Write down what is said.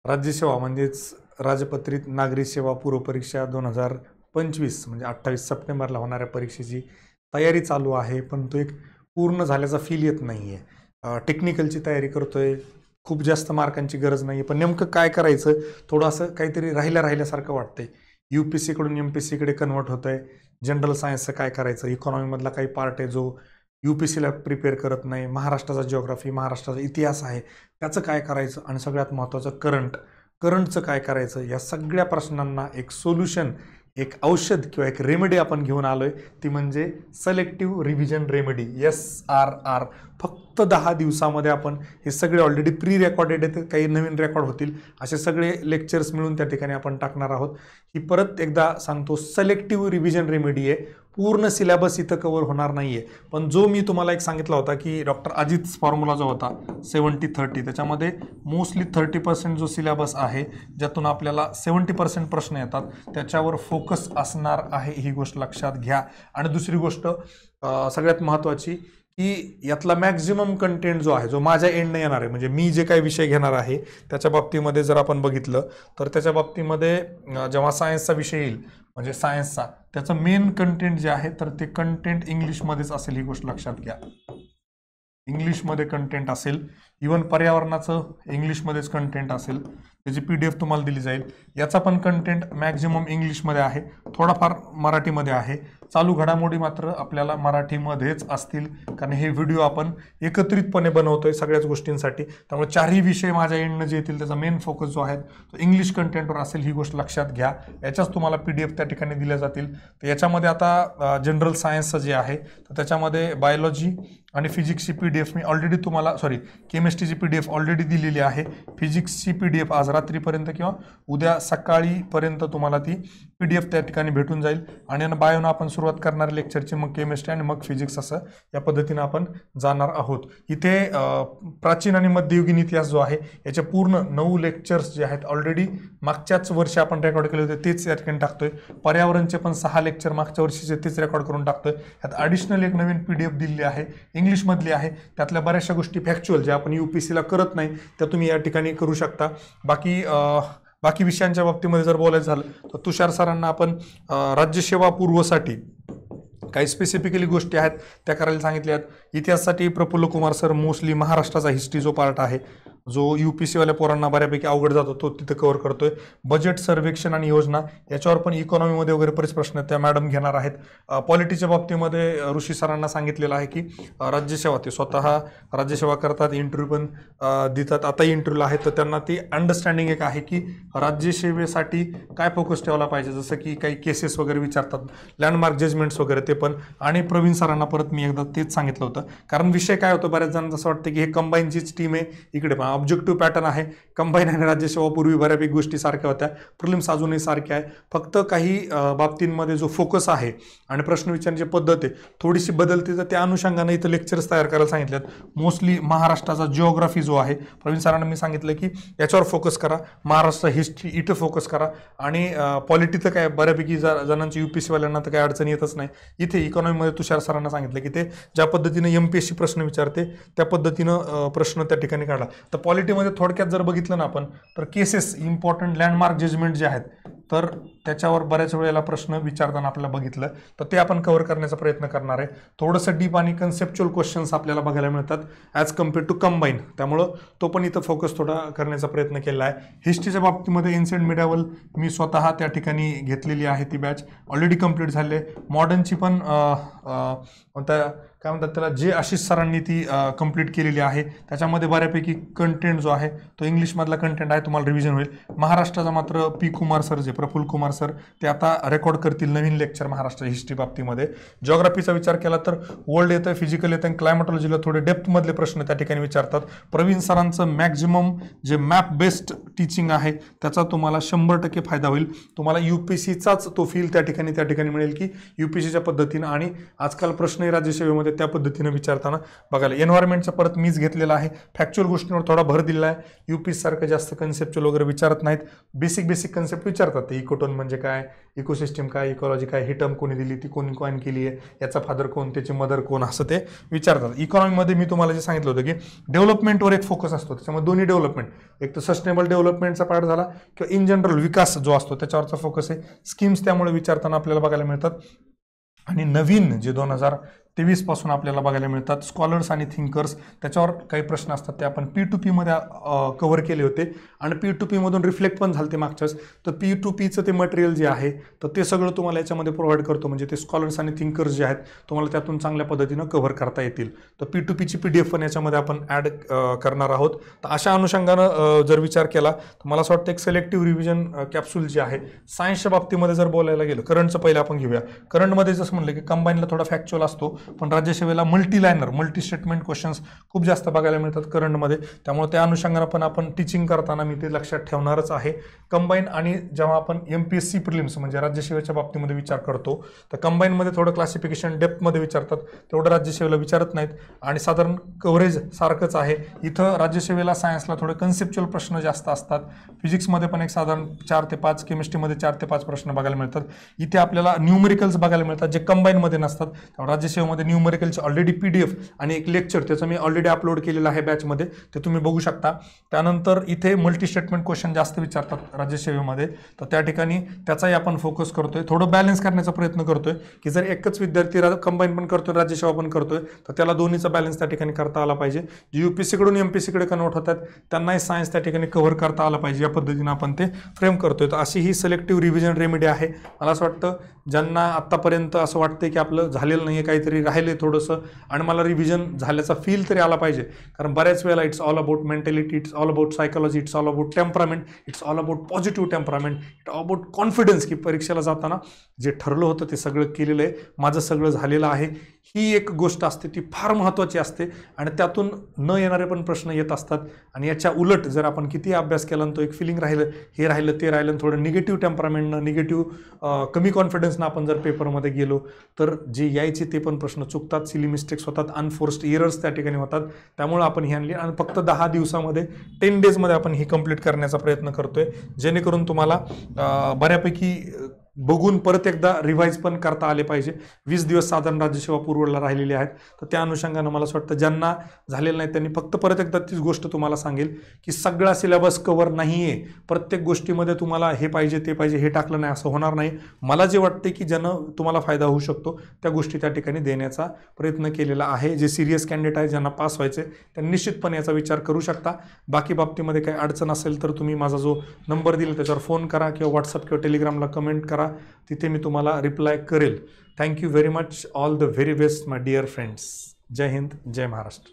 राज्यसेवा म्हणजेच राजपत्रित नागरी सेवा पूर्व परीक्षा 2025 म्हणजे 28 सप्टेंबरला होणाऱ्या परीक्षेची तयारी चालू आहे, पण तो एक पूर्ण झाल्याचा फील येत नाही आहे. टेक्निकलची तयारी करतोय, खूप जास्त मार्कांची गरज नाही आहे, पण नेमकं काय करायचं थोडं असं काहीतरी राहिल्यासारखं वाटतंय. UPSCकडून MPSCकडे कन्वर्ट होत आहे. जनरल सायन्सचं काय करायचं, इकॉनॉमीमधला काही पार्ट आहे जो UPSCला प्रिपेअर करत नाही, महाराष्ट्राचा जिओग्राफी, महाराष्ट्राचा इतिहास आहे त्याचं काय करायचं, आणि सगळ्यात महत्त्वाचं करंटचं काय करायचं. या सगळ्या प्रश्नांना एक सोल्युशन, एक औषध किंवा एक रेमेडी आपण घेऊन आलोय, ती म्हणजे सिलेक्टिव्ह रिव्हिजन रेमेडी SRR. फक्त 10 दिवसामध्ये आपण हे सगळे ऑलरेडी प्री रेकॉर्डेड आहेत, काही नवीन रेकॉर्ड होतील, असे सगळे लेक्चर्स मिळून त्या ठिकाणी आपण टाकणार आहोत. ही परत एकदा सांगतो, सिलेक्टिव्ह रिव्हिजन रेमेडी आहे. पूर्ण सिलेबस इथं कव्हर होणार नाही आहे, पण जो मी तुम्हाला एक सांगितला होता की डॉक्टर अजित फॉर्म्युला जो होता 70-30, त्याच्यामध्ये मोस्टली 30% जो सिलेबस आहे ज्यातून आपल्याला 70% प्रश्न येतात त्याच्यावर फोकस असणार आहे, ही गोष्ट लक्षात घ्या. आणि दुसरी गोष्ट सगळ्यात महत्त्वाची की यातला मॅक्झिमम कंटेंट जो आहे, जो माझ्या एंडने येणार आहे, म्हणजे मी जे काही विषय घेणार आहे त्याच्या बाबतीमध्ये जर आपण बघितलं तर त्याच्या बाबतीमध्ये जेव्हा सायन्सचा विषय येईल, म्हणजे सायन्सचा, त्याचं मेन कंटेंट जे आहे तर ते कंटेंट इंग्लिशमध्येच असेल, ही गोष्ट लक्षात घ्या. इंग्लिशमध्ये कंटेंट असेल. इवन पर्यावरणाचं इंग्लिशमध्येच कंटेंट असेल, त्याची PDF तुम्हाला दिली जाईल. याचा पण कंटेंट मॅक्झिमम इंग्लिशमध्ये आहे, थोडाफार मराठीमध्ये आहे. चालू घडामोडी मात्र आपल्याला मराठीमध्येच असतील, कारण हे व्हिडिओ आपण एकत्रितपणे बनवतोय सगळ्याच गोष्टींसाठी. त्यामुळे चारही विषय माझ्या एंडनं जे येतील त्याचा मेन फोकस जो आहे तो इंग्लिश कंटेंटवर असेल, ही गोष्ट लक्षात घ्या. याच्याच तुम्हाला PDF त्या ठिकाणी दिल्या जातील. तर याच्यामध्ये आता जनरल सायन्सचं जे आहे तर त्याच्यामध्ये बायोलॉजी आणि फिजिक्सची PDF मी ऑलरेडी तुम्हाला केमिस्ट्रीची PDF ऑलरेडी दिलेली आहे. फिजिक्सची PDF आज रात्रीपर्यंत किंवा उद्या सकाळीपर्यंत तुम्हाला ती PDF त्या ठिकाणी भेटून जाईल. आणि बायोनं आपण सुरुवात करणार लेक्चरची, मग केमिस्ट्री आणि मग फिजिक्स, असं या पद्धतीनं आपण जाणार आहोत. इथे प्राचीन आणि मध्ययुगीन इतिहास जो आहे याचे पूर्ण 9 लेक्चर्स जे आहेत ऑलरेडी मागच्याच वर्षी आपण रेकॉर्ड केले होते तेच या ठिकाणी टाकतोय. पर्यावरणचे पण 6 लेक्चर मागच्या वर्षीचे तेच रेकॉर्ड करून टाकतोय. यात ॲडिशनल एक नवीन PDF दिलेली आहे, इंग्लिशमधली आहे. त्यातल्या बऱ्याचशा गोष्टी फॅक्च्युअल ज्या आपण UPSCला करत नाही त्या तुम्ही या ठिकाणी करू शकता. बाकी विषयांच्या बाबतीमध्ये जर बोलायचं झालं तर तुषार सरांना आपण राज्यसेवा पूर्वसाठी काही स्पेसिफिकली गोष्टी आहेत त्या करायला सांगितल्या आहेत. इतिहासासाठी प्रफुल्ल कुमार सर मोस्टली महाराष्ट्राचा हिस्ट्री जो पार्ट आहे, जो UPSCवाल्या पोरांना बऱ्यापैकी अवघड जातो, तो तिथं कव्हर करतोय. बजेट, सर्वेक्षण आणि योजना याच्यावर पण इकॉनॉमीमध्ये वगैरे बरेच प्रश्न त्या मॅडम घेणार आहेत. पॉलिटीच्या बाबतीमध्ये ऋषी सरांना सांगितलेलं आहे की राज्यसेवा, ते स्वतः राज्यसेवा करतात, इंटरव्ह्यू पण देतात, आताही इंटरव्ह्यूला आहेत, तर त्यांना ती अंडरस्टँडिंग एक आहे की राज्यसेवेसाठी काय फोकस ठेवला पाहिजे. जसं की काही केसेस वगैरे विचारतात, लँडमार्क जजमेंट्स वगैरे ते पण. आणि प्रवीण सरांना परत मी एकदा तेच सांगितलं होतं, कारण विषय काय होतं, बऱ्याच जणांना असं वाटतं की हे कंबाईनचीच टीम आहे, इकडे पण ऑब्जेक्टिव्ह पॅटर्न आहे. कंबाईन आणि राज्यसेवा पूर्वी बऱ्यापैकी गोष्टी सारख्या होत्या, प्रिलिम्स अजूनही सारख्या आहे, फक्त काही बाबतींमध्ये जो फोकस आहे आणि प्रश्न विचारण्याची पद्धत आहे थोडीशी बदलते. तर त्या अनुषंगाने इथं लेक्चर्स तयार करायला सांगितलेत. मोस्टली महाराष्ट्राचा जिओग्राफी जो आहे, प्रवीण सरांना मी सांगितलं की याच्यावर फोकस करा, महाराष्ट्र हिस्ट्री इथं फोकस करा. आणि पॉलिटी तर काय बऱ्यापैकी जणांची UPSCवाल्यांना तर काही अडचण येतच नाही. इथे इकॉनॉमीमध्ये तुषार सरांना सांगितलं की ते ज्या पद्धतीनं MPSC प्रश्न विचारते त्या पद्धतीनं प्रश्न त्या ठिकाणी काढला. तर पॉलिटीमध्ये थोडक्यात जर बघितलं ना आपण, तर केसेस, इम्पॉर्टंट लँडमार्क जजमेंट जे आहेत तर त्याच्यावर बऱ्याच वेळेला प्रश्न विचारताना आपल्याला बघितलं, तर ते आपण कव्हर करण्याचा प्रयत्न करणार आहे. थोडंसं डीप आणि कन्सेप्च्युअल क्वेश्चन्स आपल्याला बघायला मिळतात ॲज कम्पेअर टू कंबाईन, त्यामुळं तो पण इथं फोकस थोडा करण्याचा प्रयत्न केला आहे. हिस्ट्रीच्या बाबतीमध्ये एन्शियंट मिडियावल मी स्वतः त्या ठिकाणी घेतलेली आहे, ती बॅच ऑलरेडी कंप्लीट झाली आहे. मॉडर्नची पण काय म्हणतात त्याला, जे आशिष सरांनी ती कंप्लीट केलेली आहे. त्याच्यामध्ये बऱ्यापैकी कंटेंट जो आहे तो इंग्लिशमधला कंटेंट आहे, तुम्हाला रिव्हिजन होईल. महाराष्ट्राचा मात्र कुमार सर, जे प्रफुल्ल कुमार सर, ते आता रेकॉर्ड करतील नवीन लेक्चर महाराष्ट्र हिस्ट्री बाबतीमध्ये. जिओग्राफीचा विचार केला तर वर्ल्ड येतं, फिजिकल येतं आणि क्लायमेटॉलॉजीला थोडे डेप्थमधले प्रश्न त्या ठिकाणी विचारतात. प्रवीण सरांचं मॅक्झिमम जे मॅप बेस्ड टीचिंग आहे त्याचा तुम्हाला 100% फायदा होईल. तुम्हाला UPSCचाच तो फील त्या ठिकाणी मिळेल की UPSCच्या पद्धतीनं. आणि आजकाल प्रश्नही राज्यसेवेमध्ये केलं त्या पद्धतीनं विचारताना बघायला. एन्व्हायरमेंटचा परत मीच घेतलेला आहे, फॅक्च्युअल गोष्टींवर थोडा भर दिलेला आहे. यूपी सारखं जास्त कन्सेप्च्युअल वगैरे विचारत नाहीत, बेसिक कन्सेप्ट विचारतात. ते इकोटोन म्हणजे काय, इकोसिस्टम काय, इकॉलॉजी काय, ही टर्म कोणी दिली, ती कोणी कॉइन केली आहे, याचा फादर कोण, त्याची मदर कोण, असं ते विचारतात. इकॉनॉमीमध्ये मी तुम्हाला जे सांगितलं होतं की डेव्हलपमेंटवर एक फोकस असतो, त्याच्यामध्ये दोन्ही डेव्हलपमेंट, एक तर सस्टेनेबल डेव्हलपमेंटचा पार्ट झाला किंवा इन जनरल विकास जो असतो त्याच्यावरचा फोकस आहे. स्कीम्स त्यामुळे विचारताना आपल्याला बघायला मिळतात. आणि नवीन जे 2023 पासून आपल्याला बघायला मिळतात स्कॉलर्स आणि थिंकर्स, त्याच्यावर काही प्रश्न असतात ते आपण P2P मध्ये कव्हर केले होते आणि P2P मधून रिफ्लेक्ट पण झाले ते मागच्याच. तर P2Pचं ते मटेरियल जे आहे तर ते सगळं तुम्हाला याच्यामध्ये प्रोव्हाइड करतो, म्हणजे ते स्कॉलर्स आणि थिंकर्स जे आहेत तुम्हाला त्यातून चांगल्या पद्धतीनं कव्हर करता येतील. तर P2Pची PDF पण याच्यामध्ये आपण ॲड करणार आहोत. तर अशा अनुषंगानं जर विचार केला तर मला असं वाटतं एक सिलेक्टिव्ह रिव्हिजन कॅप्सूल जे आहे सायन्सच्या बाबतीमध्ये जर बोलायला गेलं, करंटचं पहिलं आपण घेऊया. करंटमध्ये जसं म्हणलं की कंबाईनला थोडा फॅक्च्युअल असतो, पण राज्यसेवेला multi liner, multi statement questions खूप जास्त बघायला मिळतात करंटमध्ये. त्यामुळे त्या अनुषंगानं पण आपण टीचिंग करताना मी ते लक्षात ठेवणारच आहे. कंबाईन आणि जेव्हा आपण MPSC प्रिलिम्स म्हणजे राज्यसेवेच्या बाबतीमध्ये विचार करतो तर कंबाईनमध्ये थोडं क्लासिफिकेशन डेप्थमध्ये विचारतात, तेवढं राज्यसेवेला विचारत नाहीत आणि साधारण कव्हरेज सारखंच आहे. इथं राज्यसेवेला सायन्सला थोडे कन्सेप्च्युअल प्रश्न जास्त असतात, फिजिक्समध्ये पण एक साधारण 4 ते 5, केमिस्ट्रीमध्ये 4 ते 5 प्रश्न बघायला मिळतात. इथे आपल्याला न्यूमेरिकल्स बघायला मिळतात जे कंबाईनमध्ये नसतात. राज्यसेवेमध्ये न्यूमेरिकलचे ऑलरेडी PDF आणि एक लेक्चर त्याचं मी ऑलरेडी अपलोड केलेलं आहे बॅचमध्ये, ते तुम्ही बघू शकता. त्यानंतर इथे मल्टी स्टेटमेंट क्वेश्चन जास्त विचारतात राज्यसेवेमध्ये, तर त्या ठिकाणी त्याचाही आपण फोकस करतोय, थोडं बॅलन्स करण्याचा प्रयत्न करतोय की जर एकच विद्यार्थी कंबाईन पण करतोय राज्यसेवा पण करतोय तर त्याला दोन्हीचा बॅलन्स त्या ठिकाणी करता आला पाहिजे. जे UPSC कडून MPSC कडे कन्वर्ट होतात त्यांनाही सायन्स त्या ठिकाणी कव्हर करता आला पाहिजे, या पद्धतीनं आपण ते फ्रेम करतोय. तर अशी ही सिलेक्टिव्ह रिव्हिजन रेमेडी आहे. मला असं वाटतं ज्यांना आत्तापर्यंत असं वाटतंय की आपलं झालेलं नाही आहे, काहीतरी राहिले थोडंसं आणि मला रिव्हिजन झाल्याचा फील तरी आला पाहिजे, कारण बऱ्याच वेळेला it's all about mentality, it's all about psychology, it's all about temperament, it's all about positive temperament, it's about confidence की परीक्षेला जाताना जे ठरलं होतं ते सगळं केलेलं आहे, माझं सगळं झालेलं आहे. ही एक गोष्ट असते ती फार महत्त्वाची असते आणि त्यातून न येणारे पण प्रश्न येत असतात. आणि याच्या उलट जर आपण किती अभ्यास केला तो एक फिलिंग राहिलं, हे राहिलं ते राहिलं, थोडं निगेटिव्ह टेम्परामेंटनं, निगेटिव्ह कमी कॉन्फिडन्सनं आपण जर पेपरमध्ये गेलो तर जे यायचे ते पण प्रश्न चुकतात, सिली मिस्टेक्स होतात, अनफोर्स्ड एरर्स त्या ठिकाणी होतात. त्यामुळे आपण ही आणली आणि फक्त 10 दिवसामध्ये 10 डेजमध्ये आपण ही कंप्लीट करण्याचा प्रयत्न करतोय, जेणेकरून तुम्हाला बऱ्यापैकी बघून परत एकदा रिवाईज पण करता आले पाहिजे. 20 दिवस साधारण राज्यसेवा पूर्वला राहिलेली आहेत, तर त्या अनुषंगानं मला असं वाटतं ज्यांना झालेलं नाही त्यांनी फक्त परत एकदा तीच गोष्ट तुम्हाला सांगेल की सगळा सिलेबस कव्हर नाही आहे, प्रत्येक गोष्टीमध्ये तुम्हाला हे पाहिजे ते पाहिजे हे टाकलं नाही असं होणार नाही. मला जे वाटते की ज्यानं तुम्हाला फायदा होऊ शकतो त्या गोष्टी त्या ठिकाणी देण्याचा प्रयत्न केलेला आहे. जे सिरियस कॅन्डिडेट आहे, ज्यांना पास व्हायचे, त्यांनी निश्चितपणे याचा विचार करू शकता. बाकी बाबतीमध्ये काही अडचण असेल तर तुम्ही माझा जो नंबर दिला त्याच्यावर फोन करा किंवा व्हॉट्सअप किंवा टेलिग्रामला कमेंट करा, तिथे मी तुम्हाला रिप्लाय करेल. Thank you very much. All the very best my dear friends. Jai Hind, Jai Maharashtra.